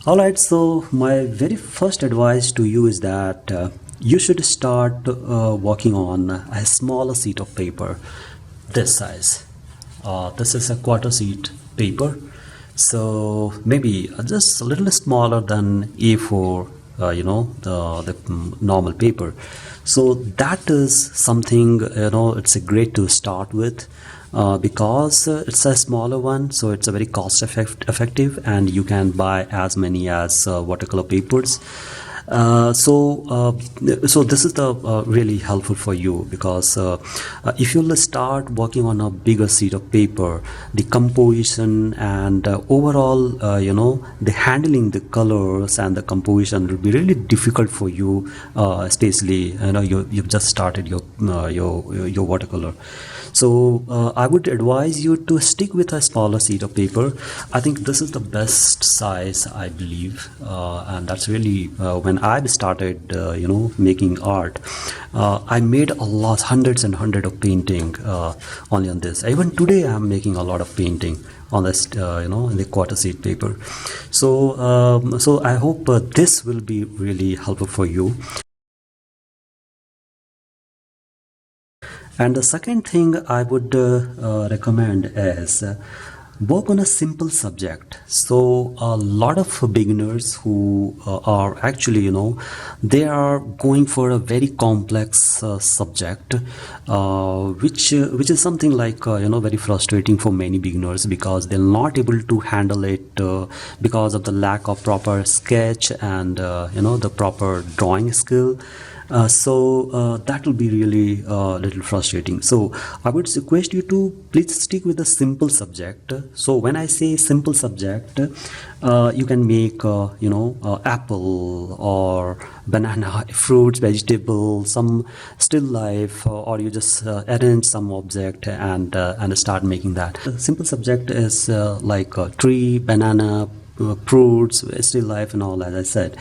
Alright, so my very first advice to you is that you should start working on a smaller sheet of paper this size. This is a quarter sheet paper, so maybe just a little smaller than A4, the normal paper. So that is something, it's a great to start with. Because it's a smaller one, so it's a very effective, and you can buy as many as watercolor papers. So this is the really helpful for you, because if you'll start working on a bigger sheet of paper, the composition and overall the handling the colors and the composition will be really difficult for you, especially you've just started your watercolor. So I would advise you to stick with a smaller sheet of paper. I think this is the best size, I believe, and that's really when I started making art. I made a lot, hundreds and hundreds of painting only on this. Even today I'm making a lot of painting on this in the quarter sheet paper. So I hope this will be really helpful for you. And the second thing I would recommend is work on a simple subject. So a lot of beginners who are actually, they are going for a very complex subject, which is something like, very frustrating for many beginners, because they're not able to handle it because of the lack of proper sketch and, the proper drawing skill. So that will be really a little frustrating. So I would request you to please stick with a simple subject. So when I say simple subject, you can make apple or banana, fruits, vegetable, some still life, or you just arrange some object and start making that. The simple subject is like tree, banana, fruits, still life, and all, as I said.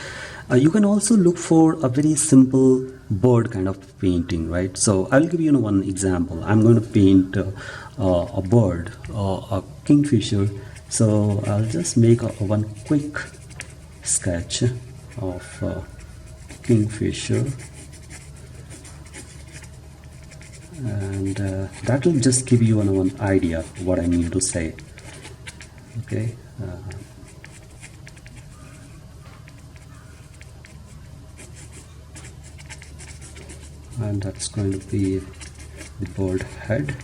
You can also look for a very simple bird kind of painting, right? So I'll give you one example. I'm going to paint a bird, a kingfisher. So I'll just make one quick sketch of kingfisher, and that will just give you one idea of what I mean to say. Okay. And that's going to be the bird head,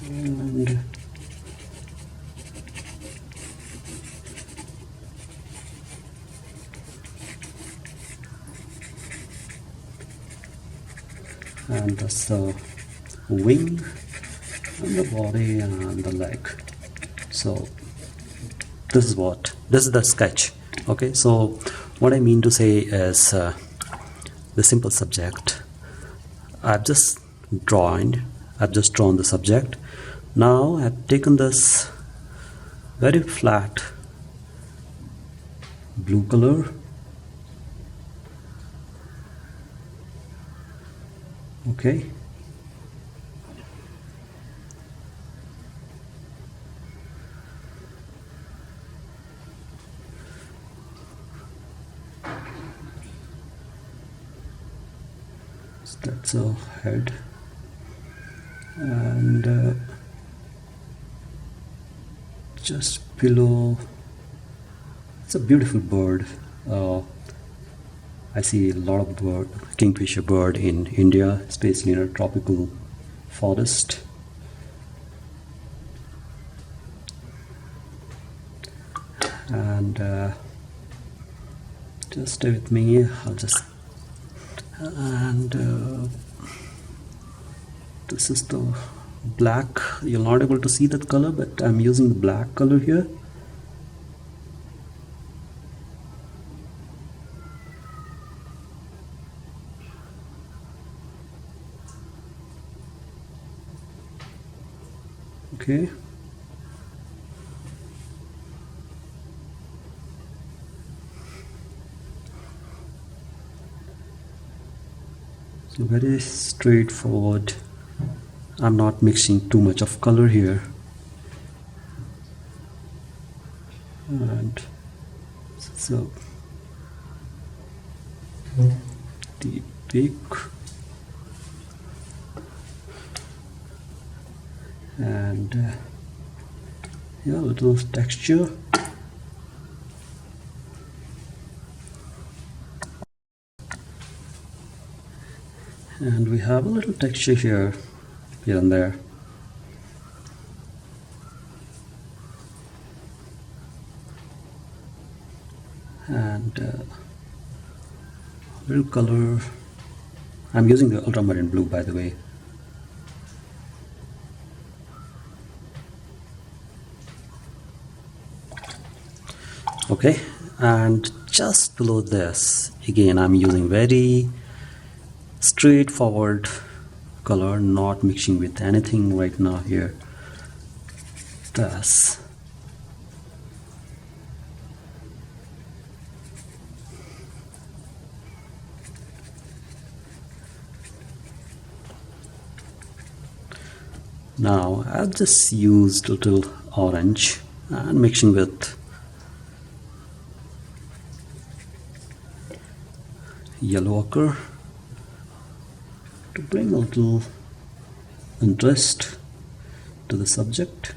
and that's the wing and the body and the leg. So this is the sketch. Okay, so what I mean to say is the simple subject. I've just drawn the subject. Now I've taken this very flat blue color, okay, so that's a head, and just below, it's a beautiful bird. I see a lot of kingfisher bird in India, especially in a tropical forest. And just stay with me. This is the black. You're not able to see that color, but I'm using the black color here. Okay. So very straightforward. I'm not mixing too much of color here. and so the peak and yeah, little texture. And we have a little texture here and there. And little color. I'm using the ultramarine blue, by the way. Okay, and just below this, again, I'm using very straightforward color, not mixing with anything right now here. This. Now I've just used a little orange and mixing with yellow ochre to bring a little interest to the subject.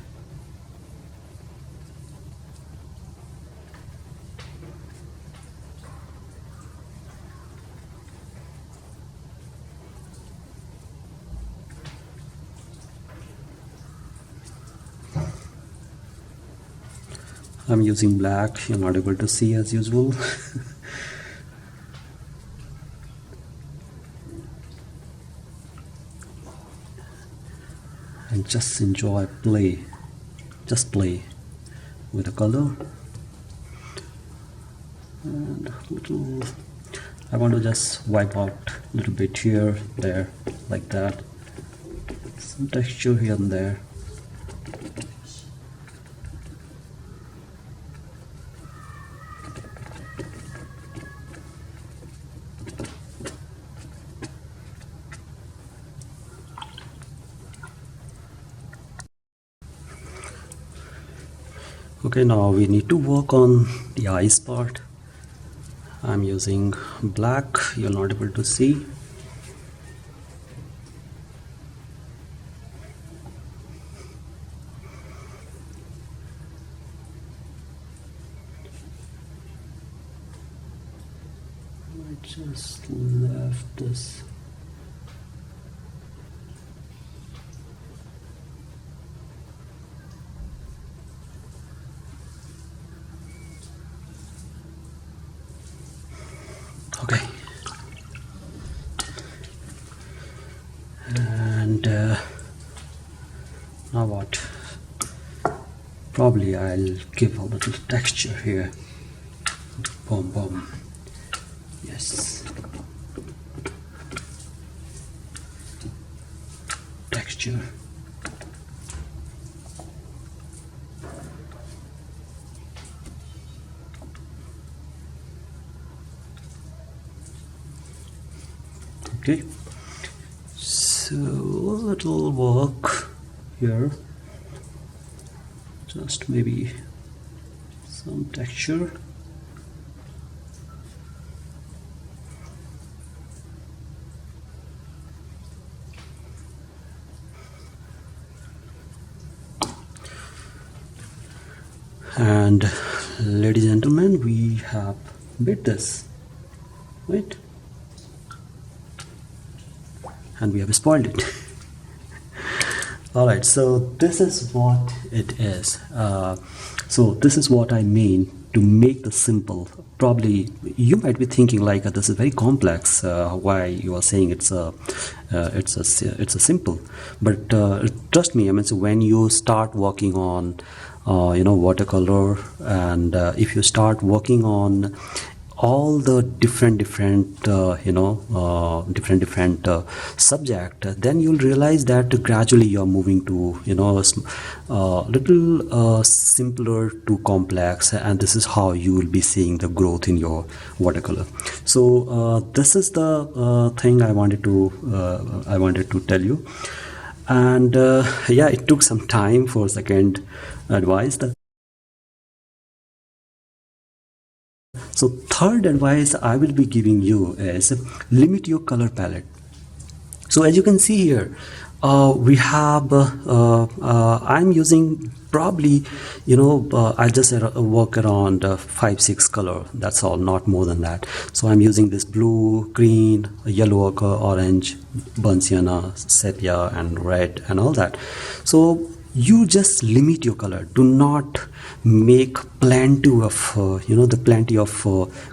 I'm using black, you're not able to see as usual. And just enjoy, just play with the color. And a little, I want to just wipe out a little bit here, there, like that. Some texture here and there. Okay, now we need to work on the eyes part. I'm using black, you're not able to see. I just left this. Okay, and now what? Probably I'll give a little texture here. Boom, boom. Yes. Texture. Okay, so a little work here, just maybe some texture. And ladies and gentlemen, we have made this, right? And we have spoiled it. All right, so this is what it is. So this is what I mean to make the simple. Probably you might be thinking like this is very complex. Why you are saying it's a simple? But trust me, I mean, so when you start working on watercolor, and if you start working on all the different subject, then you'll realize that gradually you're moving to little simpler to complex, and this is how you will be seeing the growth in your watercolor. So this is the thing I wanted to tell you. And yeah, it took some time for second advice. So third advice I will be giving you is limit your color palette. So as you can see here, we have I'm using probably, I just work around 5-6 color, that's all, not more than that. So I'm using this blue, green, yellow ochre, orange, burnt sienna, sepia and red and all that. So you just limit your color. Do not make plenty of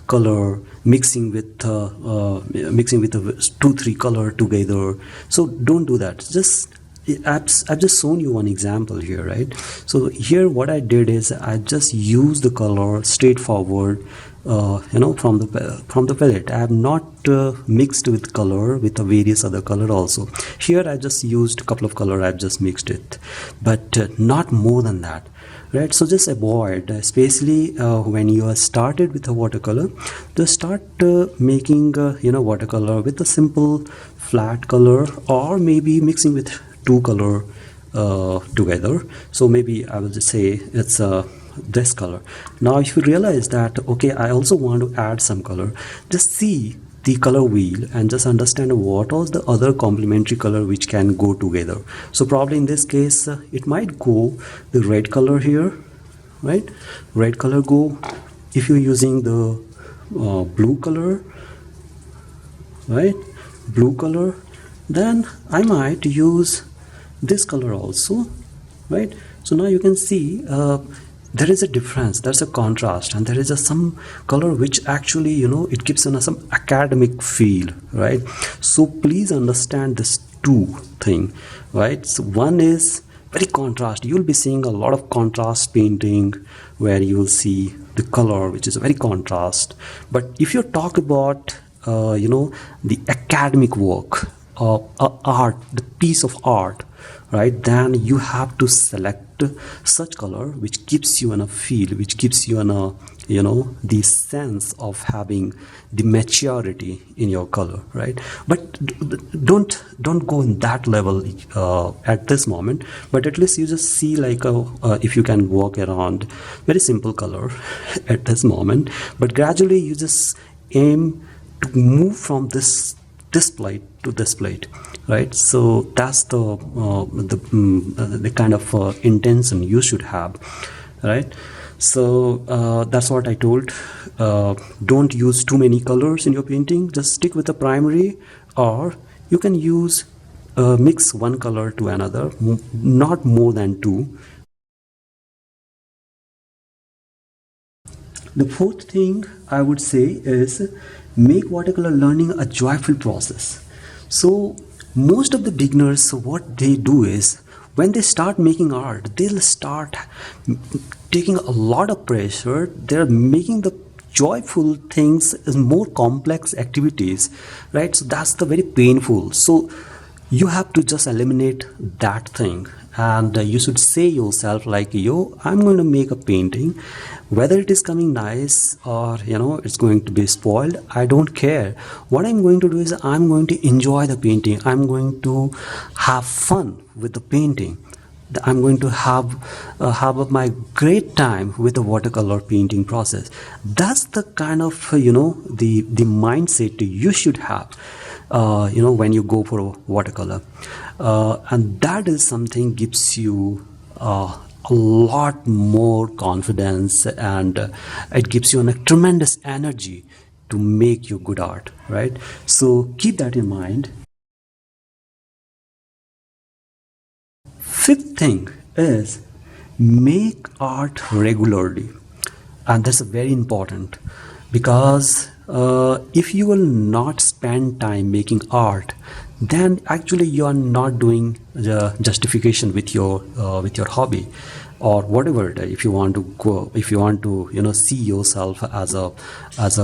color mixing with 2-3 color together. So don't do that. Just I've just shown you one example here, right? So here what I did is I just used the color straightforward, from the palette. I have not mixed with color with the various other color also. Here I just used a couple of color, I've just mixed it, but not more than that, right? So just avoid, especially when you are started with a watercolor, just start making watercolor with a simple flat color, or maybe mixing with 2 color together. So maybe I will just say it's this color. Now if you realize that, okay, I also want to add some color, just see the color wheel and just understand what was the other complementary color which can go together. So probably in this case it might go the red color here, right? Red color go. If you're using the blue color, right, blue color, then I might use this color also, right? So now you can see there is a difference, there's a contrast, and there is some color which actually it gives some academic feel, right? So please understand this two thing, right? So one is very contrast. You'll be seeing a lot of contrast painting where you will see the color which is very contrast. But if you talk about the academic work, art, the piece of art, right, then you have to select such color which gives you a feel, which gives you the sense of having the maturity in your color, right? But don't go in that level at this moment, but at least you just see like if you can walk around very simple color at this moment, but gradually you just aim to move from this plate to this plate, right? So that's the kind of intention you should have, right? So that's what I told. Don't use too many colors in your painting. Just stick with the primary, or you can use mix one color to another, not more than 2. The fourth thing I would say is make watercolor learning a joyful process. So most of the beginners, what they do is when they start making art, they'll start taking a lot of pressure. They're making the joyful things as more complex activities, right? So that's the very painful. So you have to just eliminate that thing, and you should say yourself like, yo, I'm going to make a painting, whether it is coming nice or it's going to be spoiled, I don't care. What I'm going to do is I'm going to enjoy the painting. I'm going to have fun with the painting. I'm going to have my great time with the watercolor painting process. That's the kind of the mindset you should have when you go for a watercolor, and that is something gives you a lot more confidence, and it gives you a tremendous energy to make your good art, right? So keep that in mind. Fifth thing is make art regularly, and that's very important, because if you will not spend time making art, then actually you are not doing the justification with your hobby or whatever. If you want to go, if you want to see yourself as a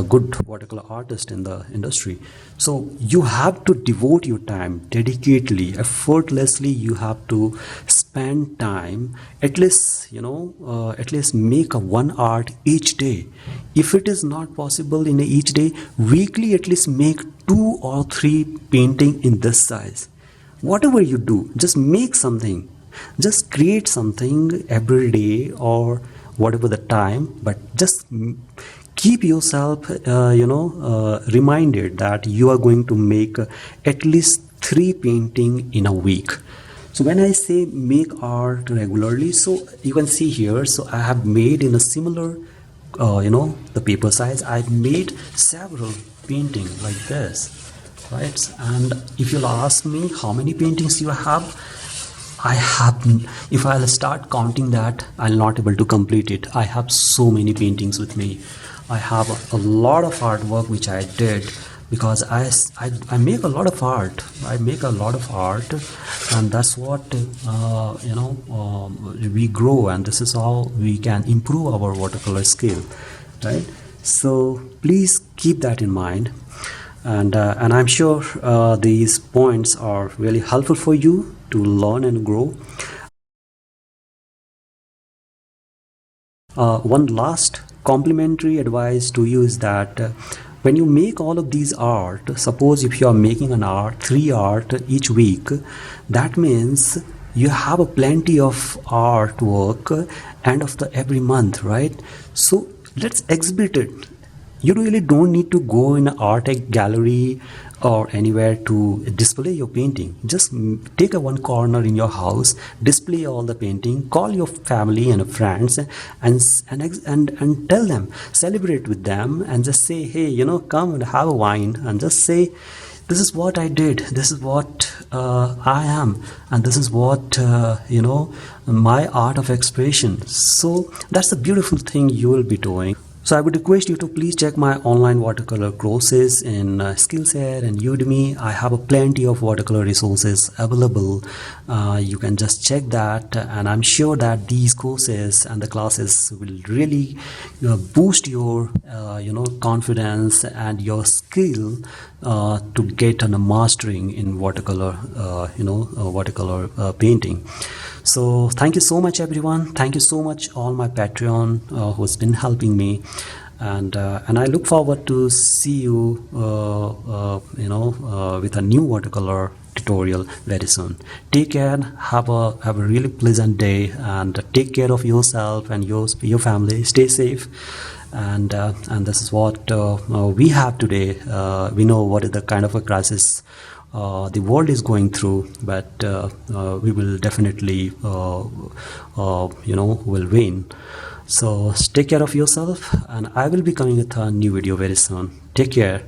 good watercolor artist in the industry, so you have to devote your time dedicatedly, effortlessly. You have to spend time, at least make a one art each day. If it is not possible in each day, weekly at least make 2 or 3 painting in this size. Whatever you do, just make something, just create something every day or whatever the time, but just keep yourself reminded that you are going to make at least 3 painting in a week. So when I say make art regularly, so you can see here, so I have made in a similar the paper size, I've made several painting like this, right? And if you'll ask me how many paintings you have, I have, if I'll start counting that, I'll not able to complete it. I have so many paintings with me. I have a lot of artwork which I did, because I make a lot of art. I make a lot of art, and that's what we grow, and this is how we can improve our watercolor skill, right? So please keep that in mind, and I'm sure these points are really helpful for you to learn and grow. One last complimentary advice to you is that when you make all of these art, suppose if you are making an art, 3 art each week, that means you have a plenty of artwork end of the every month, right? So let's exhibit it. You really don't need to go in an art gallery or anywhere to display your painting. Just take a one corner in your house, display all the painting, call your family and friends, and tell them, celebrate with them, and just say, hey, come and have a wine, and just say, this is what I did, this is what I am, and this is what my art of expression. So that's a beautiful thing you will be doing. So I would request you to please check my online watercolor courses in Skillshare and Udemy. I have a plenty of watercolor resources available. You can just check that, and I'm sure that these courses and the classes will really boost your confidence and your skill to get on a mastering in watercolor painting. So thank you so much, everyone. Thank you so much all my Patreon who's been helping me, and I look forward to see you with a new watercolor tutorial very soon. Take care, have a really pleasant day, and take care of yourself and your family. Stay safe. And this is what we have today. We know what is the kind of a crisis the world is going through, but we will definitely will win. So take care of yourself, and I will be coming with a new video very soon. Take care.